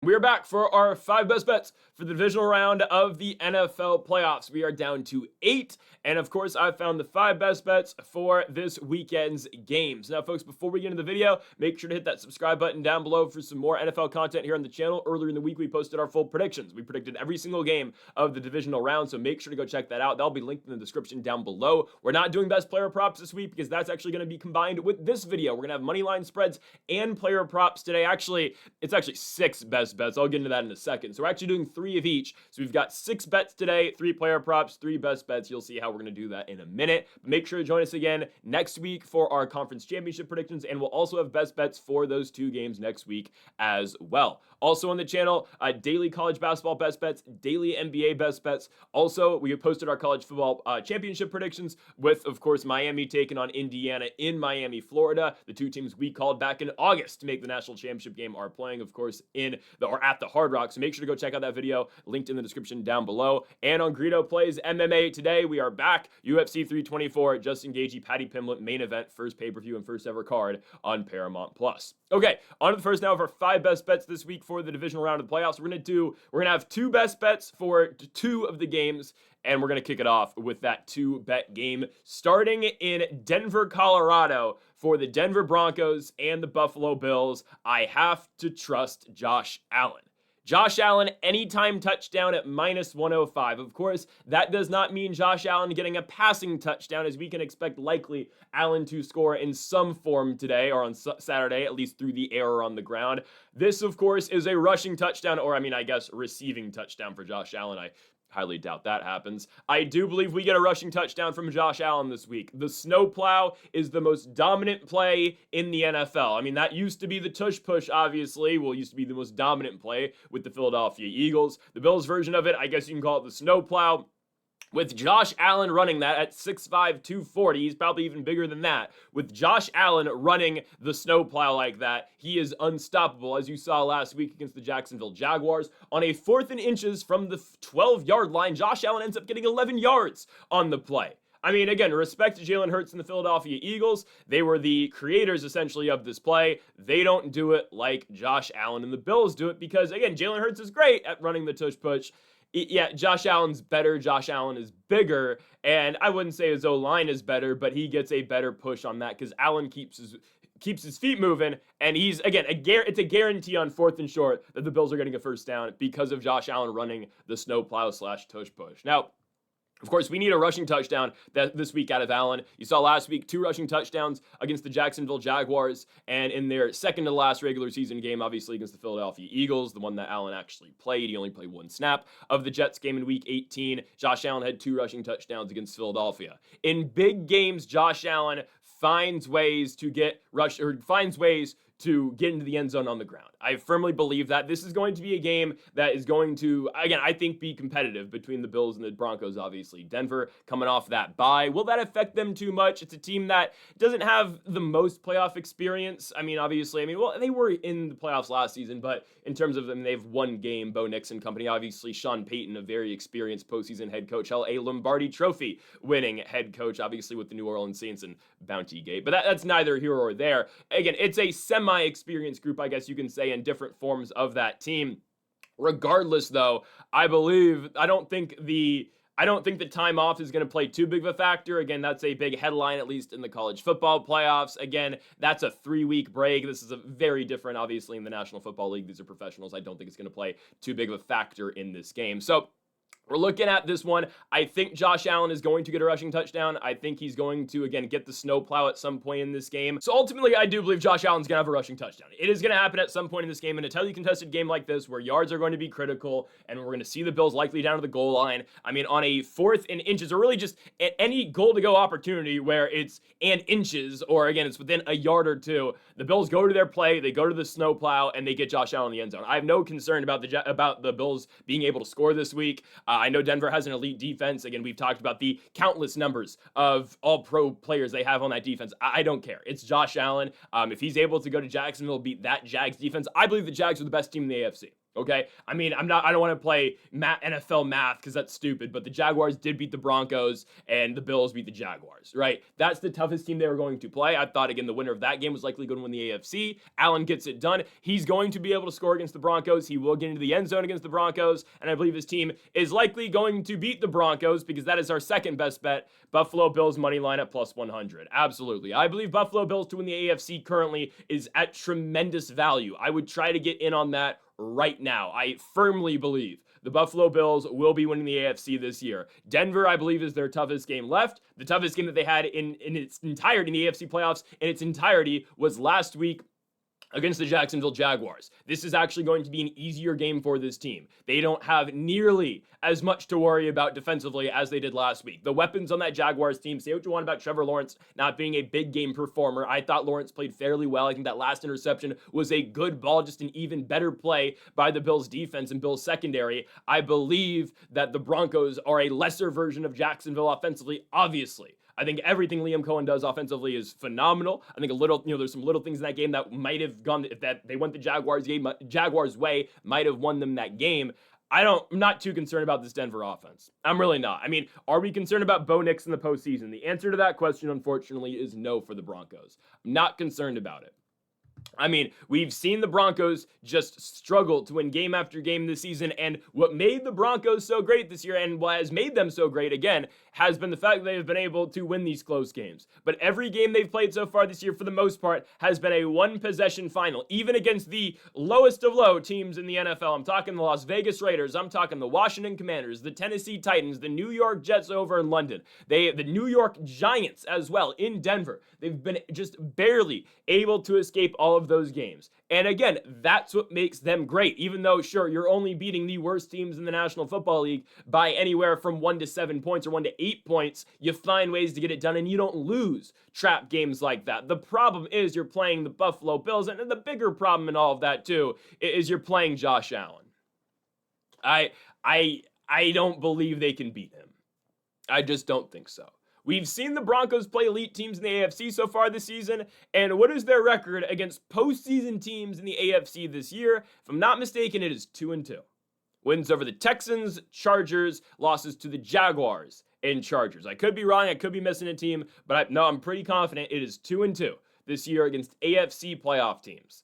we're back for our 5 best bets for the divisional round of the NFL playoffs. We are down to 8, and of course, I've found the 5 best bets for this weekend's games. Now, folks, before we get into the video, make sure to hit that subscribe button down below for some more NFL content here on the channel. Earlier in the week, we posted our full predictions. We predicted every single game of the divisional round, so make sure to go check that out. That'll be linked in the description down below. We're not doing best player props this week because that's actually going to be combined with this video. We're going to have money line spreads and player props today. It's actually 6 best bets. I'll get into that in a second. So we're actually doing 3 of each. So we've got 6 bets today, 3 player props, 3 best bets. You'll see how we're going to do that in a minute. But make sure to join us again next week for our conference championship predictions, and we'll also have best bets for those 2 games next week as well. Also on the channel, daily college basketball best bets, daily NBA best bets. Also, we have posted our college football championship predictions with, of course, Miami taking on Indiana in Miami, Florida. The 2 teams we called back in August to make the national championship game are playing, of course, at the Hard Rock. So make sure to go check out that video, linked in the description down below. And on Greedo Plays MMA today, we are back. UFC 324, Justin Gaethje, Paddy Pimblett main event, first pay-per-view and first ever card on Paramount Plus. Okay, on to the first now of our 5 best bets this week for the divisional round of the playoffs. We're gonna have 2 best bets for 2 of the games, and we're gonna kick it off with that 2-bet game starting in Denver, Colorado. For the Denver Broncos and the Buffalo Bills, I have to trust Josh Allen. Josh Allen, anytime touchdown at -105. Of course, that does not mean Josh Allen getting a passing touchdown, as we can expect likely Allen to score in some form today or on Saturday, at least through the air or on the ground. This, of course, is a rushing touchdown, or I guess receiving touchdown for Josh Allen. I highly doubt that happens. I do believe we get a rushing touchdown from Josh Allen this week. The snowplow is the most dominant play in the NFL. That used to be the tush push, obviously. Used to be the most dominant play with the Philadelphia Eagles. The Bills' version of it, I guess you can call it the snowplow. With Josh Allen running that at 6'5", 240, he's probably even bigger than that. With Josh Allen running the snowplow like that, he is unstoppable, as you saw last week against the Jacksonville Jaguars. On a 4th and inches from the 12-yard line, Josh Allen ends up getting 11 yards on the play. Again, respect to Jalen Hurts and the Philadelphia Eagles. They were the creators, essentially, of this play. They don't do it like Josh Allen, and the Bills do it because, again, Jalen Hurts is great at running the tush-push. Yeah, Josh Allen's better. Josh Allen is bigger, and I wouldn't say his O-line is better, but he gets a better push on that because Allen keeps his feet moving, and he's, again, it's a guarantee on 4th and short that the Bills are getting a first down because of Josh Allen running the snowplow / tush push. Now, of course, we need a rushing touchdown this week out of Allen. You saw last week 2 rushing touchdowns against the Jacksonville Jaguars, and in their second to last regular season game, obviously against the Philadelphia Eagles, the one that Allen actually played. He only played 1 snap of the Jets game in Week 18. Josh Allen had 2 rushing touchdowns against Philadelphia. In big games, Josh Allen finds ways to get into the end zone on the ground. I firmly believe that this is going to be a game that is going to, again, I think be competitive between the Bills and the Broncos, obviously. Denver coming off that bye. Will that affect them too much? It's a team that doesn't have the most playoff experience. Obviously, they were in the playoffs last season, but in terms of them, they've 1 game, Bo Nix and company. Obviously, Sean Payton, a very experienced postseason head coach, a Lombardi Trophy winning head coach, obviously with the New Orleans Saints and Bounty Gate. But that's neither here or there. Again, it's a semi-experienced group, I guess you can say, in different forms of that team. Regardless, though, I don't think the time off is going to play too big of a factor. Again, that's a big headline, at least in the college football playoffs. Again, that's a 3-week break. This is a very different, obviously, in the National Football League. These are professionals. I don't think it's going to play too big of a factor in this game. So we're looking at this one. I think Josh Allen is going to get a rushing touchdown. I think he's going to, again, get the snowplow at some point in this game. So ultimately, I do believe Josh Allen's going to have a rushing touchdown. It is going to happen at some point in this game. In a tightly contested game like this, where yards are going to be critical, and we're going to see the Bills likely down to the goal line. On a 4th and inches, or really just at any goal-to-go opportunity where it's and inches, or again, it's within a yard or 2, the Bills go to their play, they go to the snowplow, and they get Josh Allen in the end zone. I have no concern about the Bills being able to score this week. I know Denver has an elite defense. Again, we've talked about the countless numbers of all-pro players they have on that defense. I don't care. It's Josh Allen. If he's able to go to Jacksonville, beat that Jags defense, I believe the Jags are the best team in the AFC. Okay, I mean, I don't want to play NFL math because that's stupid, but the Jaguars did beat the Broncos and the Bills beat the Jaguars, right? That's the toughest team they were going to play. I thought, again, the winner of that game was likely going to win the AFC. Allen gets it done. He's going to be able to score against the Broncos. He will get into the end zone against the Broncos, and I believe his team is likely going to beat the Broncos because that is our second best bet. Buffalo Bills money line at plus 100. Absolutely. I believe Buffalo Bills to win the AFC currently is at tremendous value. I would try to get in on that right now. I firmly believe the Buffalo Bills will be winning the AFC this year. Denver, I believe, is their toughest game left. The toughest game that they had in its entirety, in the AFC playoffs, in its entirety, was last week against the Jacksonville Jaguars. This is actually going to be an easier game for this team. They don't have nearly as much to worry about defensively as they did last week. The weapons on that Jaguars team, say what you want about Trevor Lawrence not being a big game performer. I thought Lawrence played fairly well. I think that last interception was a good ball, just an even better play by the Bills defense and Bills secondary. I believe that the Broncos are a lesser version of Jacksonville offensively, obviously. I think everything Liam Cohen does offensively is phenomenal. I think there's some little things in that game that might have gone, if that they went the Jaguars way, might have won them that game. I'm not too concerned about this Denver offense. I'm really not. I mean, are we concerned about Bo Nix in the postseason? The answer to that question, unfortunately, is no for the Broncos. I'm not concerned about it. I mean, we've seen the Broncos just struggle to win game after game this season, and what made the Broncos so great this year, and what has made them so great, again, has been the fact that they've been able to win these close games. But every game they've played so far this year, for the most part, has been a one-possession final, even against the lowest of low teams in the NFL. I'm talking the Las Vegas Raiders, I'm talking the Washington Commanders, the Tennessee Titans, the New York Jets over in London, the New York Giants as well in Denver. They've been just barely able to escape all of those games. And again, that's what makes them great. Even though, sure, you're only beating the worst teams in the National Football League by anywhere from 1 to 7 points or 1 to 8 points, you find ways to get it done and you don't lose trap games like that. The problem is you're playing the Buffalo Bills, and the bigger problem in all of that too is you're playing Josh Allen. I don't believe they can beat him. I just don't think so. We've seen the Broncos play elite teams in the AFC so far this season, and what is their record against postseason teams in the AFC this year? If I'm not mistaken, it is 2-2. Wins over the Texans, Chargers, losses to the Jaguars and Chargers. I could be wrong, I could be missing a team, but I'm pretty confident it is 2-2 this year against AFC playoff teams.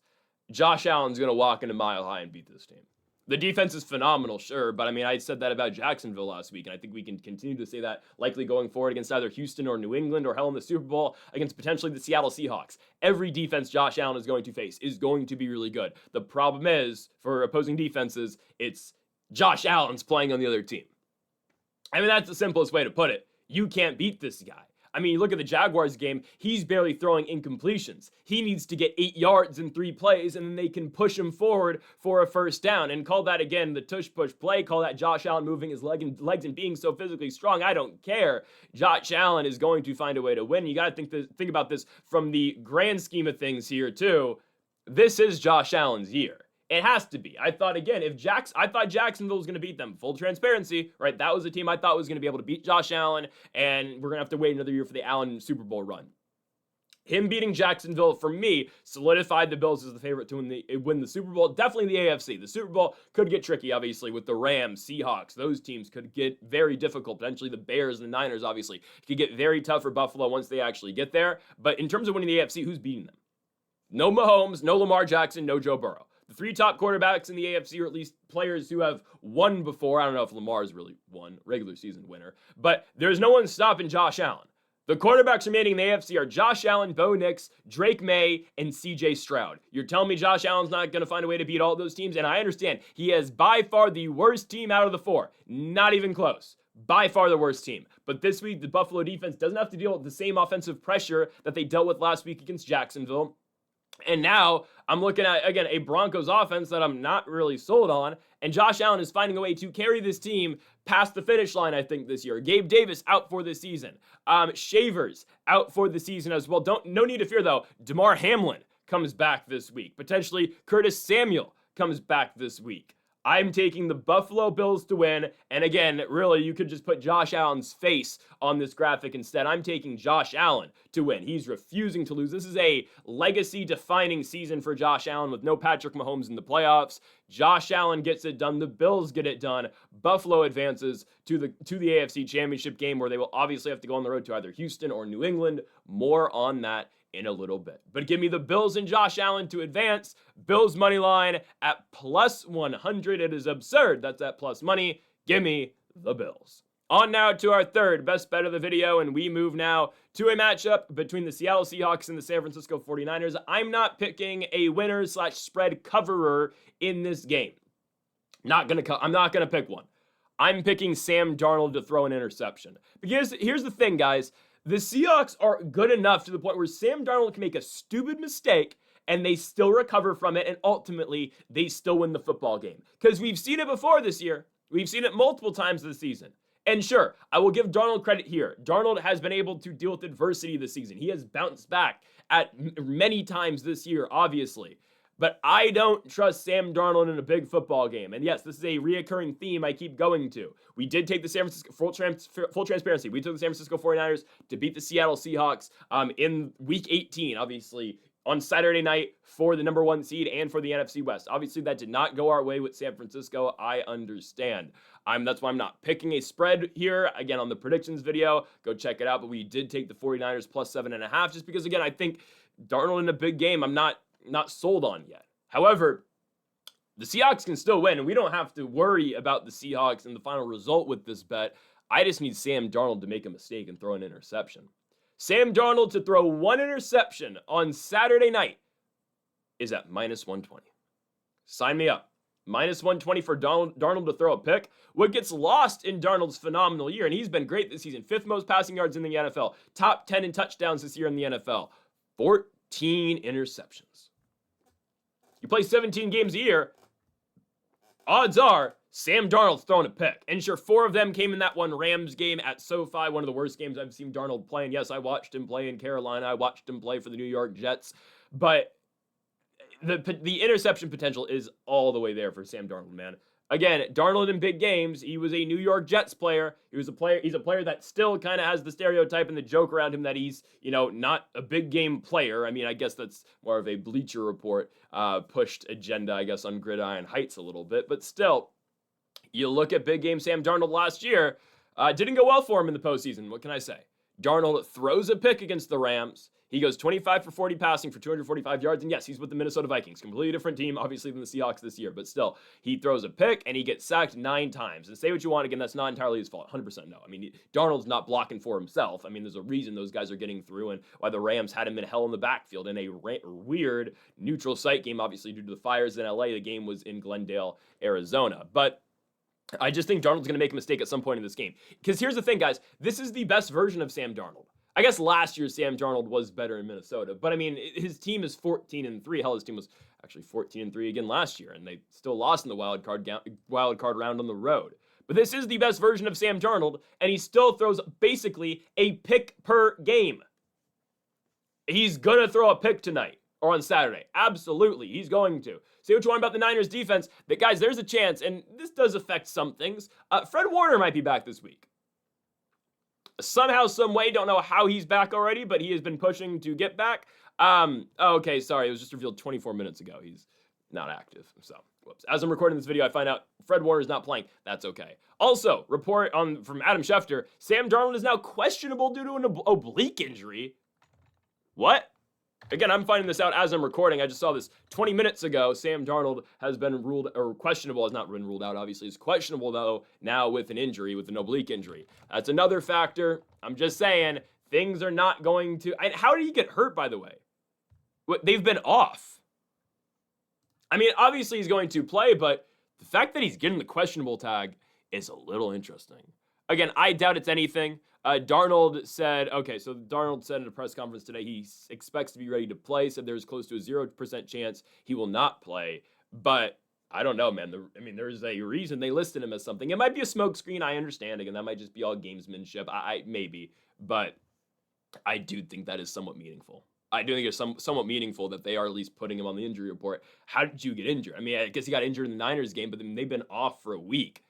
Josh Allen's going to walk into Mile High and beat this team. The defense is phenomenal, sure, but I mean, I said that about Jacksonville last week, and I think we can continue to say that likely going forward against either Houston or New England, or hell, in the Super Bowl against potentially the Seattle Seahawks. Every defense Josh Allen is going to face is going to be really good. The problem is, for opposing defenses, it's Josh Allen's playing on the other team. I mean, that's the simplest way to put it. You can't beat this guy. I mean, you look at the Jaguars game, he's barely throwing incompletions. He needs to get 8 yards in 3 plays, and then they can push him forward for a first down. And call that, again, the tush-push play. Call that Josh Allen moving his legs and being so physically strong. I don't care. Josh Allen is going to find a way to win. You got to think about this from the grand scheme of things here, too. This is Josh Allen's year. It has to be. I thought, again, I thought Jacksonville was going to beat them. Full transparency, right? That was a team I thought was going to be able to beat Josh Allen, and we're going to have to wait another year for the Allen Super Bowl run. Him beating Jacksonville, for me, solidified the Bills as the favorite to win the Super Bowl. Definitely the AFC. The Super Bowl could get tricky, obviously, with the Rams, Seahawks. Those teams could get very difficult. Potentially the Bears and the Niners, obviously. It could get very tough for Buffalo once they actually get there. But in terms of winning the AFC, who's beating them? No Mahomes, no Lamar Jackson, no Joe Burrow. The 3 top quarterbacks in the AFC, or at least players who have won before. I don't know if Lamar's really won, regular season winner. But there's no one stopping Josh Allen. The quarterbacks remaining in the AFC are Josh Allen, Bo Nix, Drake May, and CJ Stroud. You're telling me Josh Allen's not going to find a way to beat all those teams? And I understand. He has by far the worst team out of the 4. Not even close. By far the worst team. But this week, the Buffalo defense doesn't have to deal with the same offensive pressure that they dealt with last week against Jacksonville. And now I'm looking at, again, a Broncos offense that I'm not really sold on. And Josh Allen is finding a way to carry this team past the finish line, I think, this year. Gabe Davis out for the season. Shavers out for the season as well. No need to fear, though. Damar Hamlin comes back this week. Potentially Curtis Samuel comes back this week. I'm taking the Buffalo Bills to win. And again, really, you could just put Josh Allen's face on this graphic instead. I'm taking Josh Allen to win. He's refusing to lose. This is a legacy-defining season for Josh Allen with no Patrick Mahomes in the playoffs. Josh Allen gets it done. The Bills get it done. Buffalo advances to the AFC Championship game, where they will obviously have to go on the road to either Houston or New England. More on that in a little bit. But give me the Bills and Josh Allen to advance. Bills money line at plus 100. It is absurd. That's at plus money. Give me the Bills. On now to our third best bet of the video, and we move now to a matchup between the Seattle Seahawks and the San Francisco 49ers. I'm not picking a winner/spread coverer in this game. I'm not gonna pick one. I'm picking Sam Darnold to throw an interception. Because here's the thing, guys. The Seahawks are good enough to the point where Sam Darnold can make a stupid mistake and they still recover from it, and ultimately they still win the football game. Because we've seen it before this year. We've seen it multiple times this season. And sure, I will give Darnold credit here. Darnold has been able to deal with adversity this season. He has bounced back at many times this year, obviously. But I don't trust Sam Darnold in a big football game. And yes, this is a reoccurring theme I keep going to. We did take the San Francisco, full transparency, we took the San Francisco 49ers to beat the Seattle Seahawks in week 18, obviously, on Saturday night for the number 1 seed and for the NFC West. Obviously, that did not go our way with San Francisco. I understand. That's why I'm not picking a spread here. Again, on the predictions video, go check it out. But we did take the 49ers plus 7.5, just because, again, I think Darnold in a big game, I'm not sold on yet. However, the Seahawks can still win, and we don't have to worry about the Seahawks and the final result with this bet. I just need Sam Darnold to make a mistake and throw an interception. Sam Darnold to throw one interception on Saturday night is at minus 120. Sign me up. Minus 120 for Darnold to throw a pick. What gets lost in Darnold's phenomenal year, and he's been great this season, 5th most passing yards in the NFL, top 10 in touchdowns this year in the NFL, 14 interceptions. You play 17 games a year, odds are Sam Darnold's throwing a pick. And sure, 4 of them came in that one Rams game at SoFi, one of the worst games I've seen Darnold play. And yes, I watched him play in Carolina. I watched him play for the New York Jets. But the interception potential is all the way there for Sam Darnold, man. Again, Darnold in big games, he was a New York Jets player. He's a player that still kind of has the stereotype and the joke around him that he's, not a big game player. I mean, I guess that's more of a Bleacher Report pushed agenda, I guess, on Gridiron Heights a little bit. But still, you look at big game Sam Darnold last year, didn't go well for him in the postseason. What can I say? Darnold throws a pick against the Rams. He goes 25 for 40 passing for 245 yards. And yes, he's with the Minnesota Vikings. Completely different team, obviously, than the Seahawks this year. But still, he throws a pick and he gets sacked 9 times. And say what you want, again, that's not entirely his fault. 100% no. I mean, Darnold's not blocking for himself. I mean, there's a reason those guys are getting through and why the Rams had him in hell in the backfield in a weird neutral site game, obviously, due to the fires in LA. The game was in Glendale, Arizona. But I just think Darnold's going to make a mistake at some point in this game. Because here's the thing, guys. This is the best version of Sam Darnold. I guess last year Sam Darnold was better in Minnesota, but I mean, his team is 14-3. Hell, his team was actually 14-3 again last year, and they still lost in the wild card round on the road. But this is the best version of Sam Darnold, and he still throws basically a pick per game. He's gonna throw a pick tonight or on Saturday. Absolutely, he's going to. Say what you want about the Niners defense, but guys, there's a chance, and this does affect some things. Fred Warner might be back this week. Somehow, some way, don't know how he's back already, but he has been pushing to get back. Okay, sorry, it was just revealed 24 minutes ago. He's not active, so whoops. As I'm recording this video, I find out Fred Warner's not playing. That's okay. Also, report from Adam Schefter, Sam Darnold is now questionable due to an oblique injury. What? Again, I'm finding this out as I'm recording. I just saw this 20 minutes ago. Sam Darnold has been ruled, or questionable, has not been ruled out, obviously. He's questionable, though, now with an injury, with an oblique injury. That's another factor. I'm just saying, things are not going to... And how did he get hurt, by the way? They've been off. I mean, obviously he's going to play, but the fact that he's getting the questionable tag is a little interesting. Again, I doubt it's anything. Darnold said in a press conference today he expects to be ready to play, said there's close to a 0% chance he will not play. But I don't know, man. There's a reason they listed him as something. It might be a smokescreen, I understand. Again, that might just be all gamesmanship. Maybe. But I do think that is somewhat meaningful. I do think it's somewhat meaningful that they are at least putting him on the injury report. How did you get injured? I mean, I guess he got injured in the Niners game, but then they've been off for a week.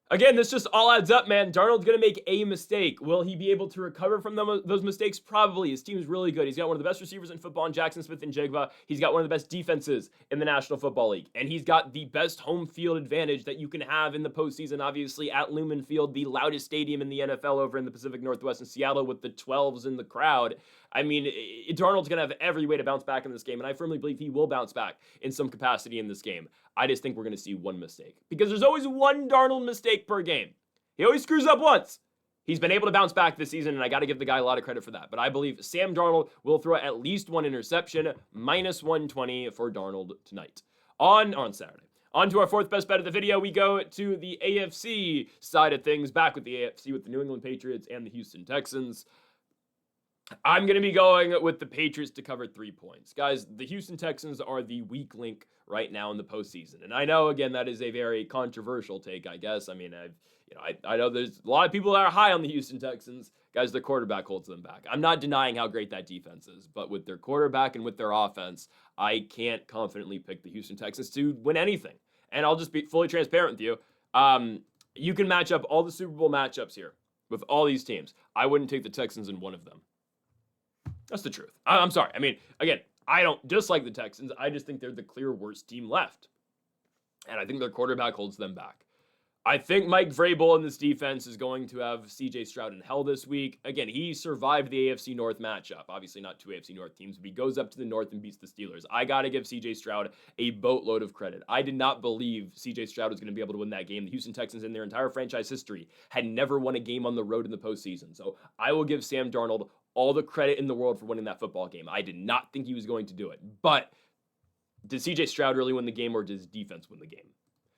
Again, this just all adds up, man. Darnold's going to make a mistake. Will he be able to recover from those mistakes? Probably. His team's really good. He's got one of the best receivers in football in Jackson Smith-Njigba. He's got one of the best defenses in the National Football League. And he's got the best home field advantage that you can have in the postseason, obviously, at Lumen Field, the loudest stadium in the NFL over in the Pacific Northwest in Seattle with the 12s in the crowd. I mean, Darnold's going to have every way to bounce back in this game, and I firmly believe he will bounce back in some capacity in this game. I just think we're going to see one mistake, because there's always one Darnold mistake per game. He always screws up once. He's been able to bounce back this season, and I got to give the guy a lot of credit for that. But I believe Sam Darnold will throw at least one interception, minus 120 for Darnold tonight on Saturday. On to our fourth best bet of the video, we go to the AFC side of things, back with the AFC with the New England Patriots and the Houston Texans. I'm going to be going with the Patriots to cover 3 points. Guys, the Houston Texans are the weak link right now in the postseason. And I know, again, that is a very controversial take, I guess. I mean, I know there's a lot of people that are high on the Houston Texans. Guys, their quarterback holds them back. I'm not denying how great that defense is, but with their quarterback and with their offense, I can't confidently pick the Houston Texans to win anything. And I'll just be fully transparent with you. You can match up all the Super Bowl matchups here with all these teams. I wouldn't take the Texans in one of them. That's the truth. I'm sorry. I mean, again, I don't dislike the Texans. I just think they're the clear worst team left. And I think their quarterback holds them back. I think Mike Vrabel in this defense is going to have CJ Stroud in hell this week. Again, he survived the AFC North matchup. Obviously not two AFC North teams, but he goes up to the North and beats the Steelers. I got to give CJ Stroud a boatload of credit. I did not believe CJ Stroud was going to be able to win that game. The Houston Texans in their entire franchise history had never won a game on the road in the postseason. So I will give Sam Darnold all the credit in the world for winning that football game. I did not think he was going to do it. But did CJ Stroud really win the game, or did his defense win the game?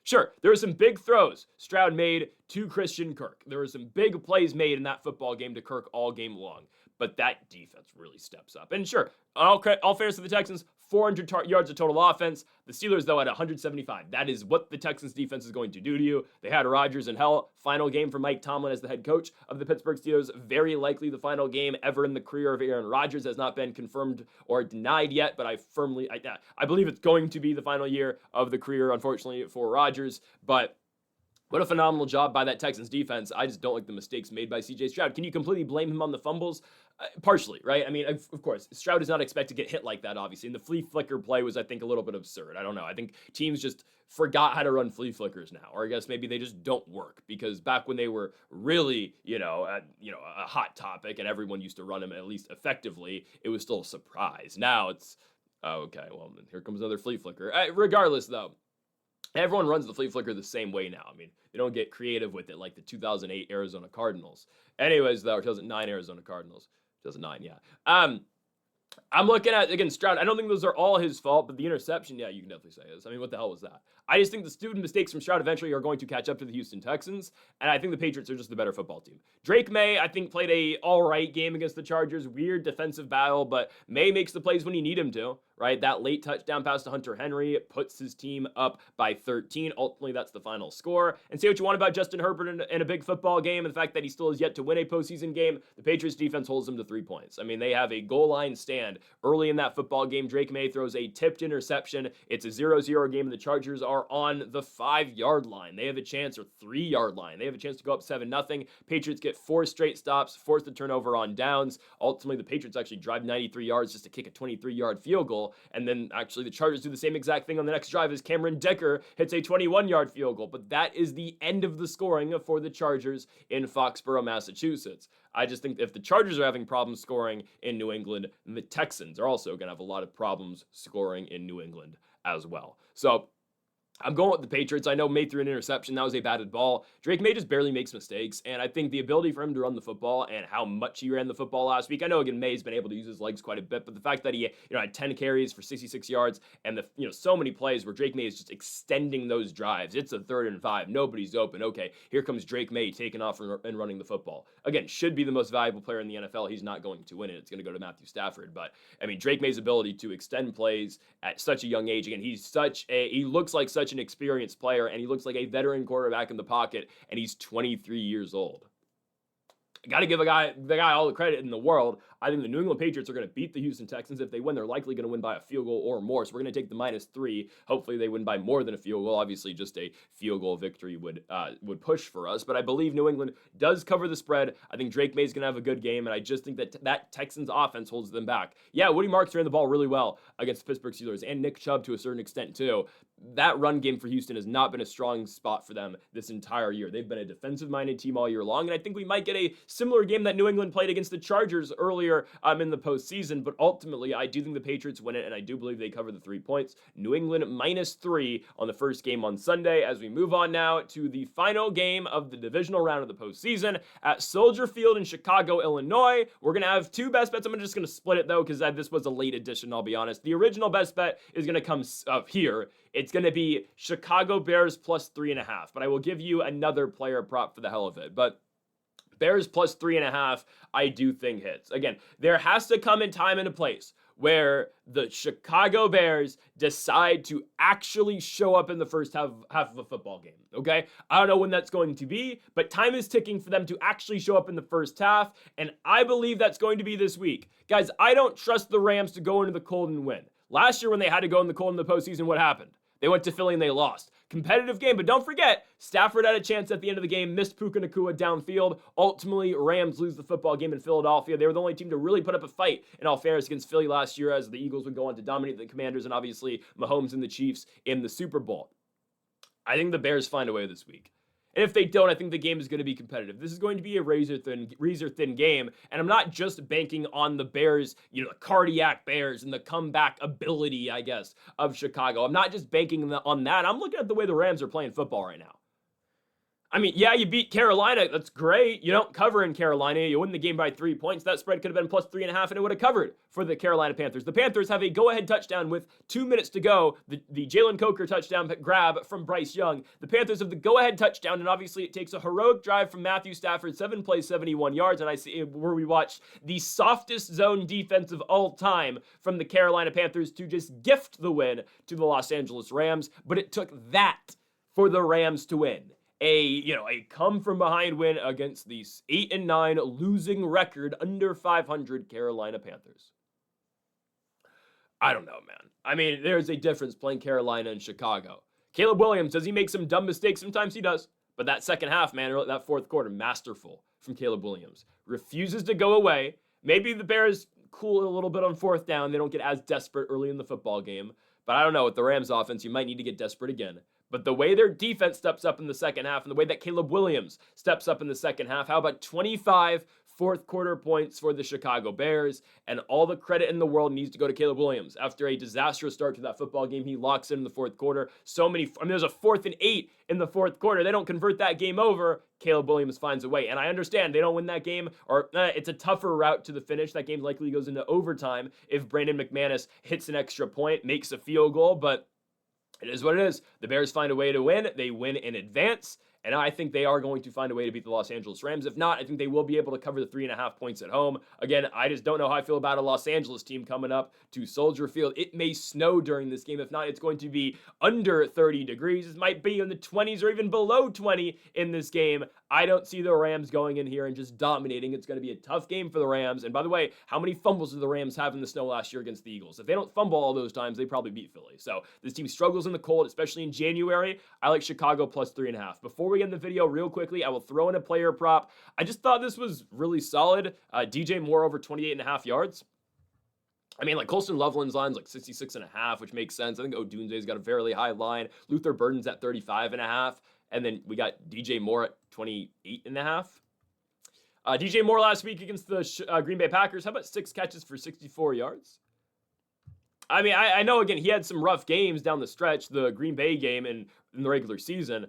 Sure, there were some big throws Stroud made to Christian Kirk. There were some big plays made in that football game to Kirk all game long. But that defense really steps up. And sure, all fairness to the Texans, 400 yards of total offense. The Steelers, though, at 175. That is what the Texans defense is going to do to you. They had Rodgers in hell. Final game for Mike Tomlin as the head coach of the Pittsburgh Steelers. Very likely the final game ever in the career of Aaron Rodgers. Has not been confirmed or denied yet, but I believe it's going to be the final year of the career, unfortunately, for Rodgers. But what a phenomenal job by that Texans defense. I just don't like the mistakes made by CJ Stroud. Can you completely blame him on the fumbles? Partially, right? I mean, of course, Stroud is not expected to get hit like that, obviously. And the flea flicker play was, I think, a little bit absurd. I don't know. I think teams just forgot how to run flea flickers now. Or I guess maybe they just don't work. Because back when they were really, a hot topic and everyone used to run them at least effectively, it was still a surprise. Now it's, okay, well, here comes another flea flicker. Regardless, though, everyone runs the flea flicker the same way now. I mean, they don't get creative with it like the 2008 Arizona Cardinals. Anyways, though, 2009 Arizona Cardinals. 2009, yeah. I'm looking at, again, Stroud. I don't think those are all his fault, but the interception, yeah, you can definitely say this. I mean, what the hell was that? I just think the student mistakes from Stroud eventually are going to catch up to the Houston Texans, and I think the Patriots are just the better football team. Drake May, I think, played a all-right game against the Chargers. Weird defensive battle, but May makes the plays when you need him to, right? That late touchdown pass to Hunter Henry puts his team up by 13. Ultimately, that's the final score. And say what you want about Justin Herbert in a big football game and the fact that he still has yet to win a postseason game, the Patriots defense holds them to 3 points. I mean, they have a goal line stand early in that football game. Drake May throws a tipped interception. It's a 0-0 game, and the Chargers are on the 5-yard line. They have a chance, or 3-yard line. They have a chance to go up 7-0. Patriots get 4 straight stops, force the turnover on downs. Ultimately, the Patriots actually drive 93 yards just to kick a 23-yard field goal. And then actually the Chargers do the same exact thing on the next drive as Cameron Decker hits a 21-yard field goal. But that is the end of the scoring for the Chargers in Foxborough, Massachusetts. I just think if the Chargers are having problems scoring in New England, the Texans are also going to have a lot of problems scoring in New England as well. So I'm going with the Patriots. I know May threw an interception. That was a batted ball. Drake May just barely makes mistakes, and I think the ability for him to run the football and how much he ran the football last week, I know, again, May's been able to use his legs quite a bit, but the fact that he had 10 carries for 66 yards and so many plays where Drake May is just extending those drives. It's a 3rd and 5. Nobody's open. Okay, here comes Drake May taking off and running the football. Again, should be the most valuable player in the NFL. He's not going to win it. It's going to go to Matthew Stafford, but I mean, Drake May's ability to extend plays at such a young age, again, he looks like such an experienced player, and he looks like a veteran quarterback in the pocket, and he's 23 years old. got to give the guy all the credit in the world. I think the New England Patriots are going to beat the Houston Texans. If they win, they're likely going to win by a field goal or more. So we're going to take the -3. Hopefully they win by more than a field goal. Obviously, just a field goal victory would push for us. But I believe New England does cover the spread. I think Drake May's going to have a good game, and I just think that Texans offense holds them back. Yeah, Woody Marks ran the ball really well against the Pittsburgh Steelers, and Nick Chubb to a certain extent too. That run game for Houston has not been a strong spot for them this entire year. They've been a defensive-minded team all year long, and I think we might get a similar game that New England played against the Chargers earlier in the postseason, but ultimately, I do think the Patriots win it, and I do believe they cover the 3 points. New England -3 on the first game on Sunday. As we move on now to the final game of the divisional round of the postseason at Soldier Field in Chicago, Illinois. We're going to have 2 best bets. I'm just going to split it, though, because this was a late edition, I'll be honest. The original best bet is going to come up here. It's going to be Chicago Bears +3.5, but I will give you another player prop for the hell of it. But Bears +3.5, I do think hits. Again, there has to come in time and a place where the Chicago Bears decide to actually show up in the first half of a football game, okay? I don't know when that's going to be, but time is ticking for them to actually show up in the first half, and I believe that's going to be this week. Guys, I don't trust the Rams to go into the cold and win. Last year when they had to go in the cold in the postseason, what happened? They went to Philly and they lost. Competitive game, but don't forget, Stafford had a chance at the end of the game, missed Puka Nacua downfield. Ultimately, Rams lose the football game in Philadelphia. They were the only team to really put up a fight, in all fairness, against Philly last year, as the Eagles would go on to dominate the Commanders and obviously Mahomes and the Chiefs in the Super Bowl. I think the Bears find a way this week. And if they don't, I think the game is going to be competitive. This is going to be a razor-thin game, and I'm not just banking on the Bears, the cardiac Bears and the comeback ability, I guess, of Chicago. I'm not just banking on that. I'm looking at the way the Rams are playing football right now. I mean, yeah, you beat Carolina. That's great. You don't cover in Carolina. You win the game by 3 points. That spread could have been +3.5, and it would have covered for the Carolina Panthers. The Panthers have a go-ahead touchdown with 2 minutes to go. The Jalen Coker touchdown grab from Bryce Young. The Panthers have the go-ahead touchdown, and obviously it takes a heroic drive from Matthew Stafford, 7 plays, 71 yards, and I see where we watched the softest zone defense of all time from the Carolina Panthers to just gift the win to the Los Angeles Rams, but it took that for the Rams to win. A come from behind win against the 8-9 losing record under 500 Carolina Panthers. I don't know, man. I mean, there's a difference playing Carolina and Chicago. Caleb Williams, does he make some dumb mistakes? Sometimes he does. But that second half, man, that fourth quarter, masterful from Caleb Williams. Refuses to go away. Maybe the Bears cool it a little bit on fourth down. They don't get as desperate early in the football game. But I don't know. With the Rams offense, you might need to get desperate again. But the way their defense steps up in the second half and the way that Caleb Williams steps up in the second half, how about 25 fourth quarter points for the Chicago Bears? And all the credit in the world needs to go to Caleb Williams. After a disastrous start to that football game, he locks in the fourth quarter. There's a 4th and 8 in the fourth quarter. They don't convert that game over. Caleb Williams finds a way. And I understand they don't win that game, or it's a tougher route to the finish. That game likely goes into overtime if Brandon McManus hits an extra point, makes a field goal, but it is what it is. The Bears find a way to win. They win in advance. And I think they are going to find a way to beat the Los Angeles Rams. If not, I think they will be able to cover the 3.5 points at home. Again, I just don't know how I feel about a Los Angeles team coming up to Soldier Field. It may snow during this game. If not, it's going to be under 30 degrees. It might be in the 20s or even below 20 in this game. I don't see the Rams going in here and just dominating. It's going to be a tough game for the Rams. And by the way, how many fumbles did the Rams have in the snow last year against the Eagles? If they don't fumble all those times, they probably beat Philly. So this team struggles in the cold, especially in January. I like Chicago +3.5. Before we end the video, real quickly, I will throw in a player prop. I just thought this was really solid. DJ Moore over 28.5 yards. I mean, like Colston Loveland's line's like 66.5, which makes sense. I think Odunze's got a fairly high line. Luther Burden's at 35.5. And then we got DJ Moore at 28.5. DJ Moore last week against the Green Bay Packers. How about 6 catches for 64 yards? I mean, I know, again, he had some rough games down the stretch. The Green Bay game in the regular season.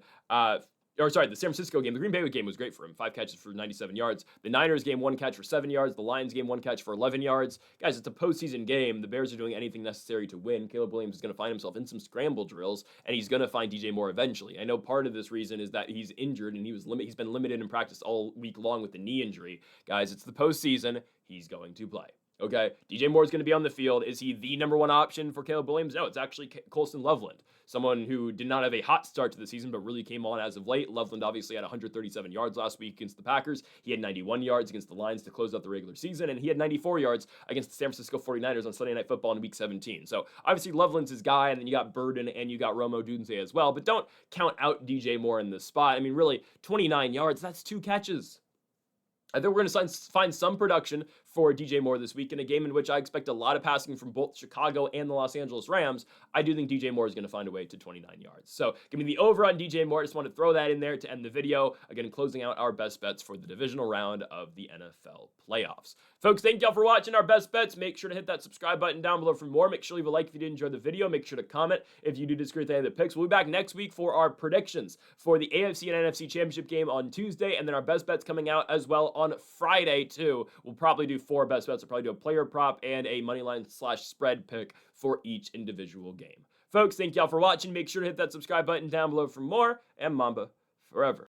The San Francisco game. The Green Bay game was great for him. 5 catches for 97 yards. The Niners game, 1 catch for 7 yards. The Lions game, 1 catch for 11 yards. Guys, it's a postseason game. The Bears are doing anything necessary to win. Caleb Williams is going to find himself in some scramble drills, and he's going to find DJ Moore eventually. I know part of this reason is that he's injured, and he's been limited in practice all week long with the knee injury. Guys, it's the postseason. He's going to play. Okay, DJ Moore is going to be on the field. Is he the number one option for Caleb Williams? No, it's actually Colston Loveland. someone who did not have a hot start to the season, but really came on as of late. Loveland obviously had 137 yards last week against the Packers. He had 91 yards against the Lions to close out the regular season, and he had 94 yards against the San Francisco 49ers on Sunday Night Football in Week 17. So obviously Loveland's his guy, and then you got Burden and you got Romo Dunze as well, but don't count out DJ Moore in this spot. I mean, really, 29 yards, that's 2 catches. I think we're going to find some production for DJ Moore this week in a game in which I expect a lot of passing from both Chicago and the Los Angeles Rams. I do think DJ Moore is going to find a way to 29 yards. So give me the over on DJ Moore. Just want to throw that in there to end the video. Again, closing out our best bets for the divisional round of the NFL playoffs. Folks, thank y'all for watching our best bets. Make sure to hit that subscribe button down below for more. Make sure to leave a like if you did enjoy the video. Make sure to comment if you do disagree with any of the picks. We'll be back next week for our predictions for the AFC and NFC Championship game on Tuesday, and then our best bets coming out as well on Friday too. We'll probably do 4 best bets. We'll probably do a player prop and a moneyline/spread pick for each individual game. Folks, thank y'all for watching. Make sure to hit that subscribe button down below for more, and Mamba forever.